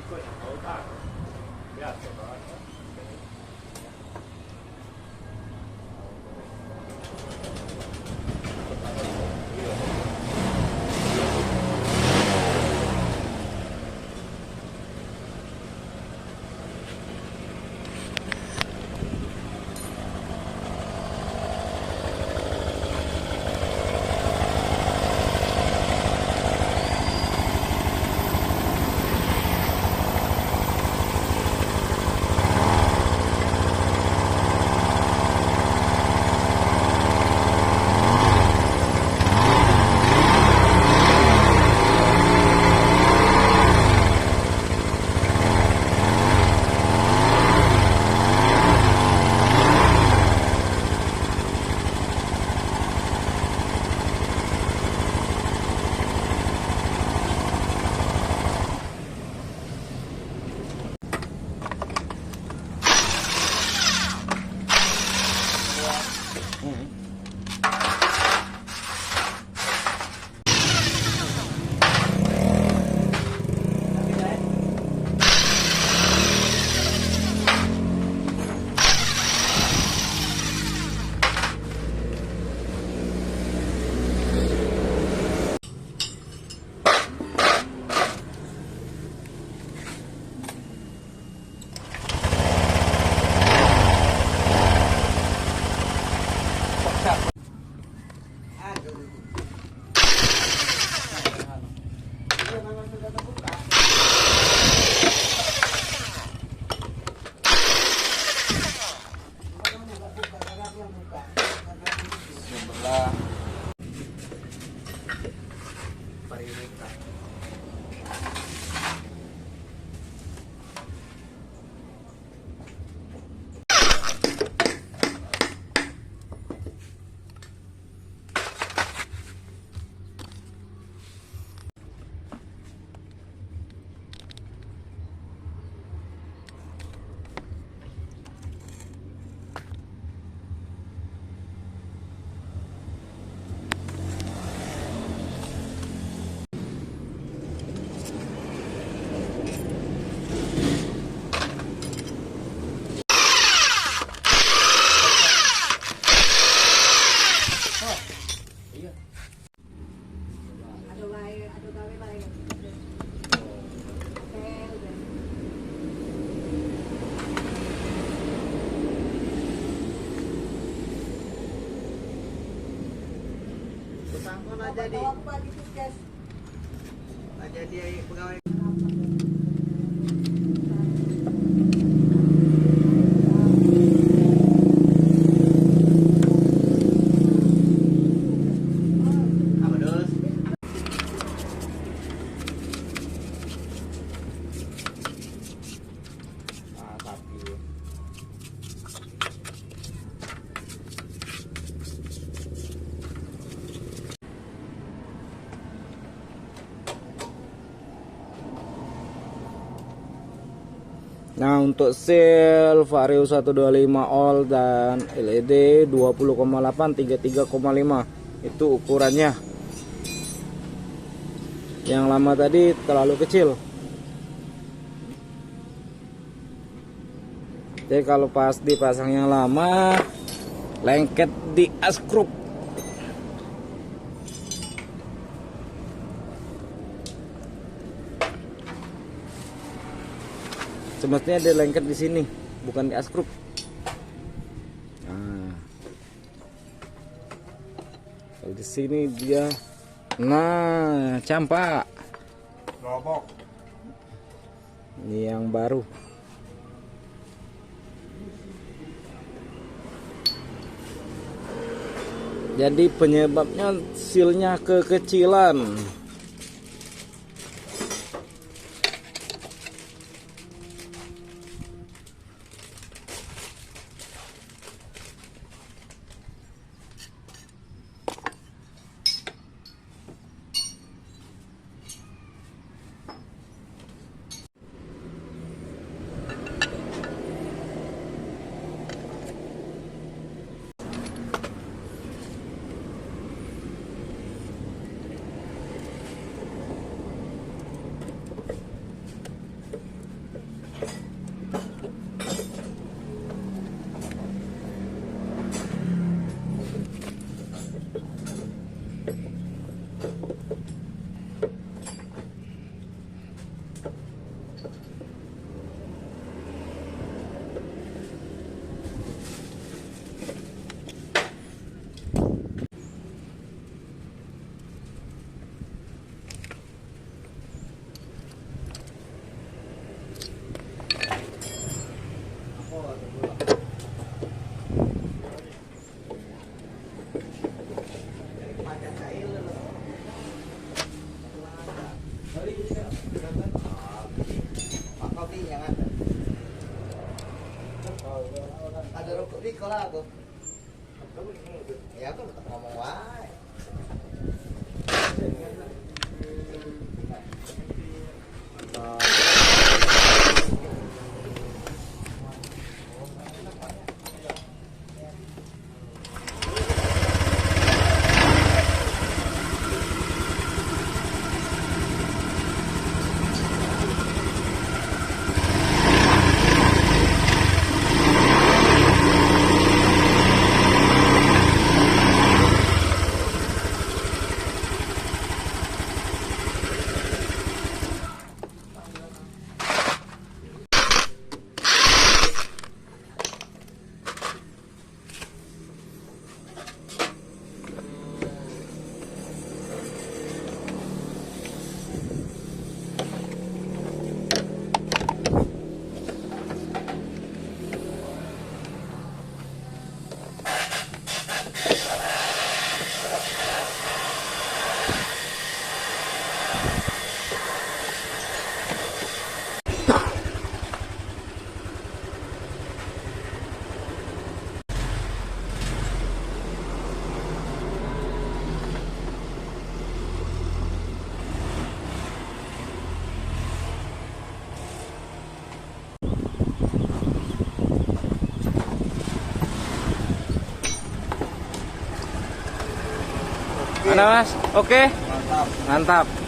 个两头大的，不要走了。Sebelah Parihita. Sangkon aja di. Aja dia pegawai. Apa dos? Ah, sapi. Nah, untuk sel Vario 125 all dan LED 20,8 33,5 itu ukurannya. Yang lama tadi terlalu kecil. Jadi kalau pas dipasang yang lama lengket di askruk. Semestinya dia lengket di sini, bukan di askruk. Nah, kalau di sini dia, nah, campak. Robok. Ini yang baru. Jadi penyebabnya silnya kekecilan. sekolah aku. Ya aku tetap ngomong wae. Mana Mas? Oke. Mantap. Mantap.